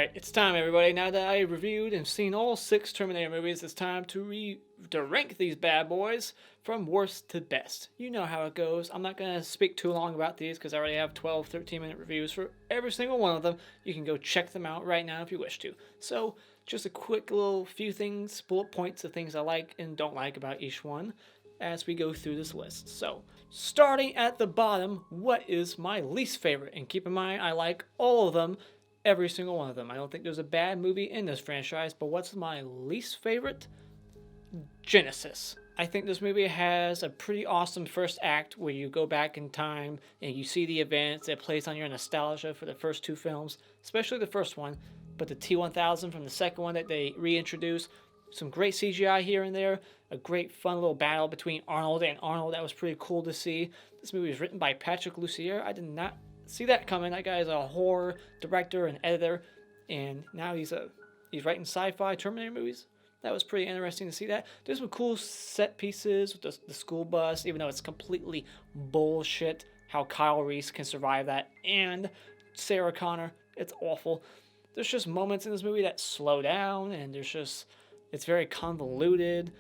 Alright, it's time everybody. Now that I reviewed and seen all 6 Terminator movies, it's time to rank these bad boys from worst to best. You know how it goes. I'm not going to speak too long about these because I already have 12, 13-minute reviews for every single one of them. You can go check them out right now if you wish to. So, just a quick little few things, bullet points of things I like and don't like about each one as we go through this list. So, starting at the bottom, what is my least favorite? And keep in mind, I like all of them. Every single one of them. I don't think there's a bad movie in this franchise, but what's my least favorite? Genesis. I think this movie has a pretty awesome first act where you go back in time and you see the events. It plays on your nostalgia for the first 2 films, especially the first one, but the T-1000 from the second one that they reintroduced. Some great CGI here and there. A great fun little battle between Arnold and Arnold. That was pretty cool to see. This movie was written by Patrick Lussier. I did not see that coming. That guy is a horror director and editor, and now he's writing sci-fi Terminator movies. That was pretty interesting to see that. There's some cool set pieces with the school bus, even though it's completely bullshit how Kyle Reese can survive that, and Sarah Connor. It's awful. There's just moments in this movie that slow down, and it's very convoluted.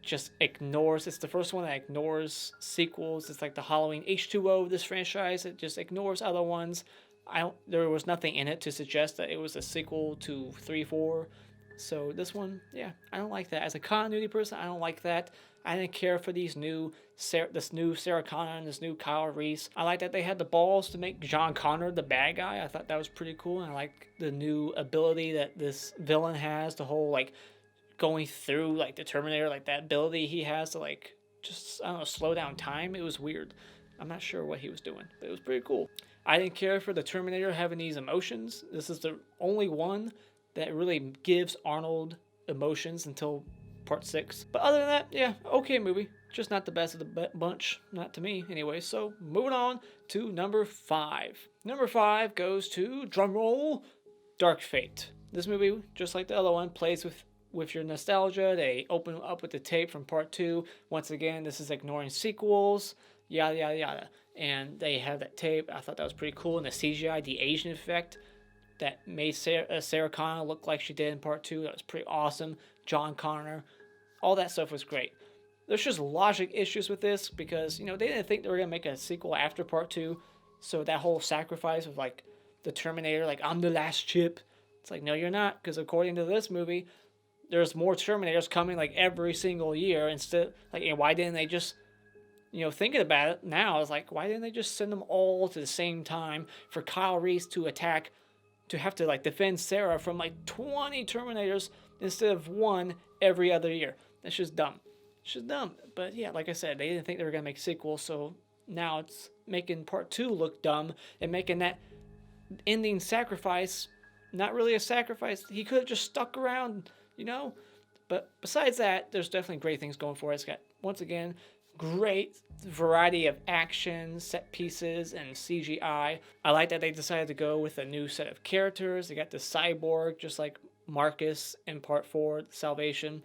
Just ignores. It's the first one that ignores sequels. It's like the Halloween H2O of this franchise. It just ignores other ones. There was nothing in it to suggest that it was a sequel to 3, 4. So this one, yeah, I don't like that. As a continuity person, I don't like that. I didn't care for this new Sarah Connor and this new Kyle Reese. I like that they had the balls to make John Connor the bad guy. I thought that was pretty cool. And I like the new ability that this villain has, the whole like going through like the Terminator, like that ability he has to like just, I don't know, slow down time. It was weird. I'm not sure what he was doing, but it was pretty cool. I didn't care for the Terminator having these emotions. This is the only one that really gives Arnold emotions until part 6. But other than that, yeah, okay movie. Just not the best of the bunch. Not to me, anyway. So moving on to number 5. Number 5 goes to, drumroll, Dark Fate. This movie, just like the other one, plays with your nostalgia. They open up with the tape from part 2. Once again, this is ignoring sequels, yada yada yada. And they have that tape. I thought that was pretty cool. And the CGI, the Asian effect that made Sarah Connor look like she did in part 2, that was pretty awesome. John Connor, all that stuff was great. There's just logic issues with this because, you know, they didn't think they were going to make a sequel after part 2. So that whole sacrifice of like the Terminator, like I'm the last chip. It's like, no, you're not. Because according to this movie, there's more Terminators coming like every single year. Instead, like, and why didn't they just, you know, thinking about it now, it's like, why didn't they just send them all to the same time for Kyle Reese to have to like defend Sarah from like 20 Terminators instead of 1 every other year? That's just dumb. It's just dumb. But yeah, like I said, they didn't think they were going to make sequels, so now it's making part 2 look dumb and making that ending sacrifice not really a sacrifice. He could have just stuck around, you know? But besides that, there's definitely great things going for it. It's got, once again, great variety of action, set pieces, and CGI. I like that they decided to go with a new set of characters. They got the cyborg, just like Marcus in part 4, Salvation.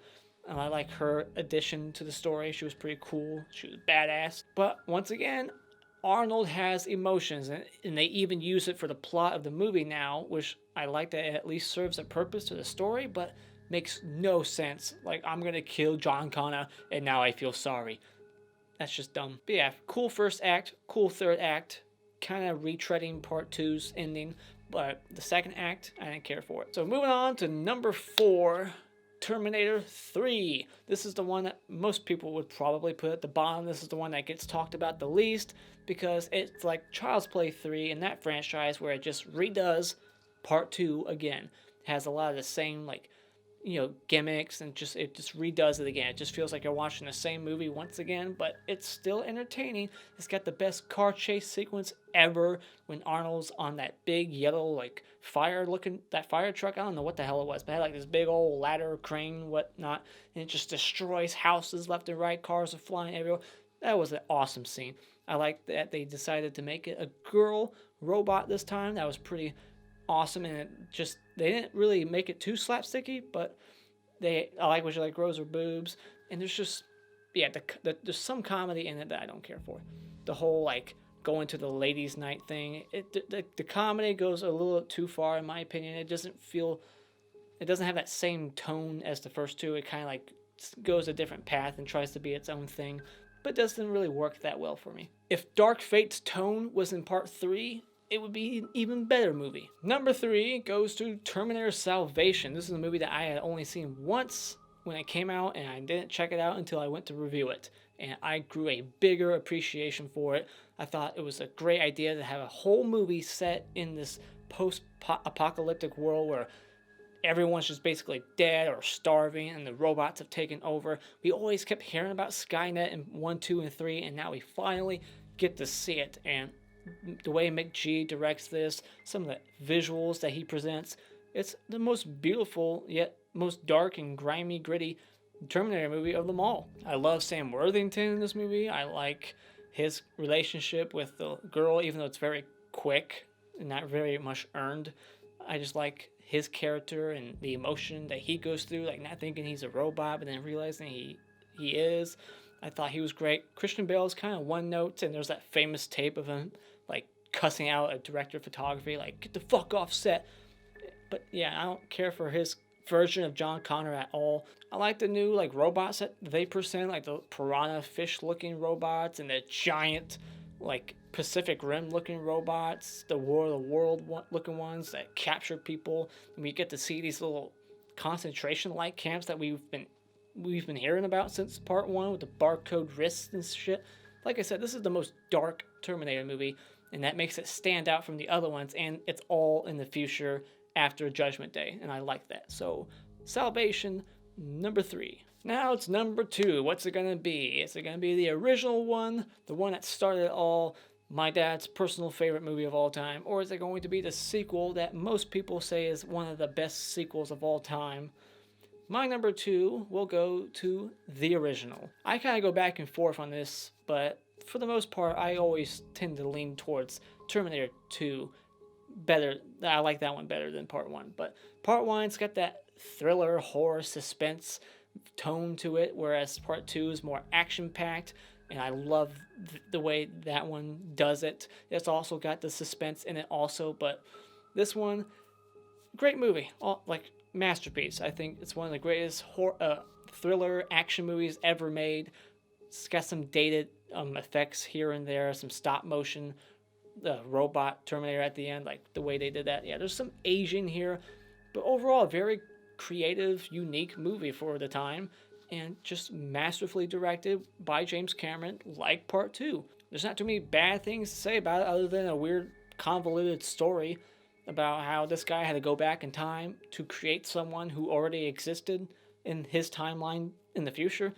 And I like her addition to the story. She was pretty cool. She was badass. But once again, Arnold has emotions, and they even use it for the plot of the movie now, which I like that it at least serves a purpose to the story, but makes no sense. Like, I'm going to kill John Connor, and now I feel sorry. That's just dumb. But yeah, cool first act, cool third act, kind of retreading part 2's ending, but the second act, I didn't care for it. So moving on to number 4, Terminator 3. This is the one that most people would probably put at the bottom. This is the one that gets talked about the least because it's like Child's Play 3 in that franchise where it just redoes part 2 again. It has a lot of the same, like, you know, gimmicks, and it just redoes it again. It just feels like you're watching the same movie once again, but it's still entertaining. It's got the best car chase sequence ever when Arnold's on that big yellow, like, fire truck. I don't know what the hell it was, but it had like this big old ladder, crane, whatnot, and it just destroys houses left and right. Cars are flying everywhere. That was an awesome scene. I like that they decided to make it a girl robot this time. That was pretty awesome, and they didn't really make it too slapsticky, but I like when she like grows her boobs, and there's just, yeah, there's some comedy in it that I don't care for. The whole like going to the ladies' night thing. The comedy goes a little too far in my opinion. It doesn't have that same tone as the first two. It kind of like goes a different path and tries to be its own thing, but doesn't really work that well for me. If Dark Fate's tone was in part 3, it would be an even better movie. Number 3 goes to Terminator Salvation. This is a movie that I had only seen once when it came out, and I didn't check it out until I went to review it. And I grew a bigger appreciation for it. I thought it was a great idea to have a whole movie set in this post-apocalyptic world where everyone's just basically dead or starving and the robots have taken over. We always kept hearing about Skynet in 1, 2, and 3, and now we finally get to see it. And the way McG directs this, some of the visuals that he presents, it's the most beautiful yet most dark and grimy, gritty Terminator movie of them all. I love Sam Worthington in this movie. I like his relationship with the girl, even though it's very quick and not very much earned. I just like his character and the emotion that he goes through, like not thinking he's a robot, but then realizing he is. I thought he was great. Christian Bale's kind of one note, and there's that famous tape of him like cussing out a director of photography, like get the fuck off set. But yeah, I don't care for his version of John Connor at all. I like the new like robots that they present, like the piranha fish looking robots and the giant like Pacific Rim looking robots, the War of the World looking ones that capture people. And we get to see these little concentration like camps that we've been hearing about since part 1 with the barcode wrists and shit. Like I said, this is the most dark Terminator movie, and that makes it stand out from the other ones, and it's all in the future after Judgment Day, and I like that. So, Salvation, number 3. Now it's number 2. What's it gonna be? Is it gonna be the original one, the one that started it all, my dad's personal favorite movie of all time, or is it going to be the sequel that most people say is one of the best sequels of all time? My number 2 will go to the original. I kind of go back and forth on this, but for the most part, I always tend to lean towards Terminator 2 better. I like that one better than part 1. But part 1's got that thriller, horror, suspense tone to it, whereas part 2 is more action-packed, and I love the way that one does it. It's also got the suspense in it also, but this one, great movie. Like, masterpiece. I think it's one of the greatest thriller action movies ever made. It's got some dated effects here and there, some stop motion, the robot Terminator at the end, like the way they did that. Yeah, there's some Asian here, but overall a very creative, unique movie for the time, and just masterfully directed by James Cameron, like part 2. There's not too many bad things to say about it other than a weird convoluted story about how this guy had to go back in time to create someone who already existed in his timeline in the future.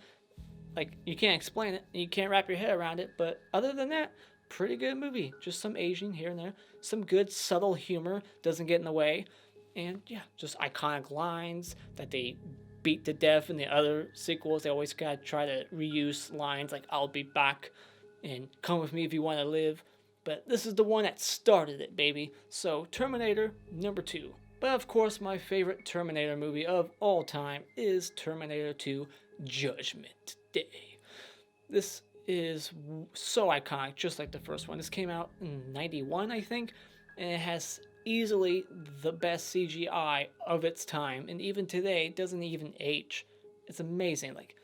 Like, you can't explain it, you can't wrap your head around it, but other than that, pretty good movie. Just some Asian here and there, some good subtle humor, doesn't get in the way, and yeah, just iconic lines that they beat to death in the other sequels. They always gotta try to reuse lines like "I'll be back" and "Come with me if you want to live." But this is the one that started it, baby. So, Terminator, number 2. But of course, my favorite Terminator movie of all time is Terminator 2 Judgment Day. This is so iconic, just like the first one. This came out in 91, I think, and it has easily the best CGI of its time. And even today, it doesn't even age. It's amazing. Like,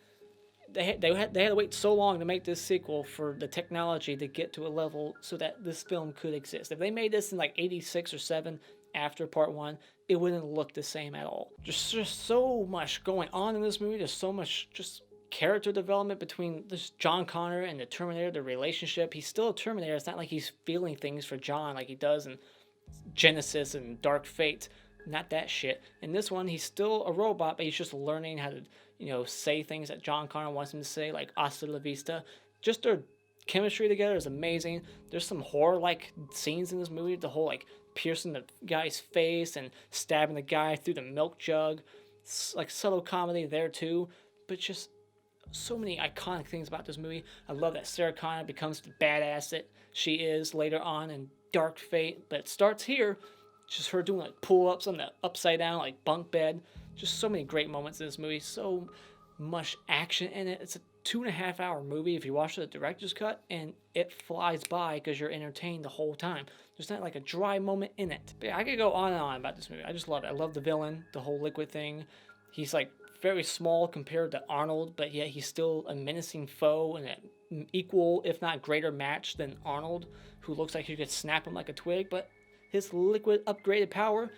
they had to wait so long to make this sequel for the technology to get to a level so that this film could exist. If they made this in like 86 or 7 after part 1, it wouldn't look the same at all. Just so much going on in this movie. There's so much just character development between this John Connor and the Terminator, the relationship. He's still a Terminator. It's not like he's feeling things for John like he does in Genesis and Dark Fate. Not that shit. In this one, he's still a robot, but he's just learning how to, say things that John Connor wants him to say, like "Hasta la vista." Just their chemistry together is amazing. There's some horror-like scenes in this movie. The whole, like, piercing the guy's face and stabbing the guy through the milk jug. It's, like, subtle comedy there, too. But just so many iconic things about this movie. I love that Sarah Connor becomes the badass that she is later on in Dark Fate. But it starts here. Just her doing, like, pull-ups on the upside-down, like, bunk bed. Just so many great moments in this movie. So much action in it. It's a 2.5-hour movie if you watch the director's cut, and it flies by because you're entertained the whole time. There's not like a dry moment in it. But yeah, I could go on and on about this movie. I just love it. I love the villain, the whole liquid thing. He's like very small compared to Arnold, but yet he's still a menacing foe and an equal, if not greater match than Arnold, who looks like you could snap him like a twig. But his liquid upgraded power,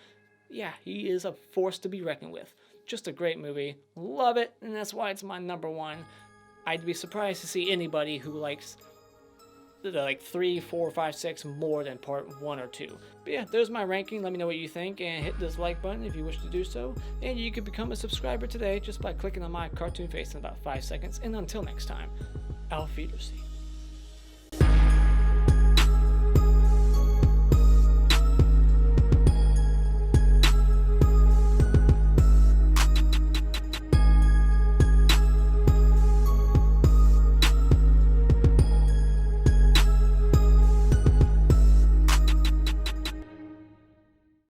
yeah, he is a force to be reckoned with. Just a great movie. Love it, and that's why it's my number one. I'd be surprised to see anybody who likes the like 3, 4, 5, 6 more than part 1 or 2. But yeah, there's my ranking. Let me know what you think, and hit this like button if you wish to do so. And you can become a subscriber today just by clicking on my cartoon face in about 5 seconds. And until next time, auf Wiedersehen.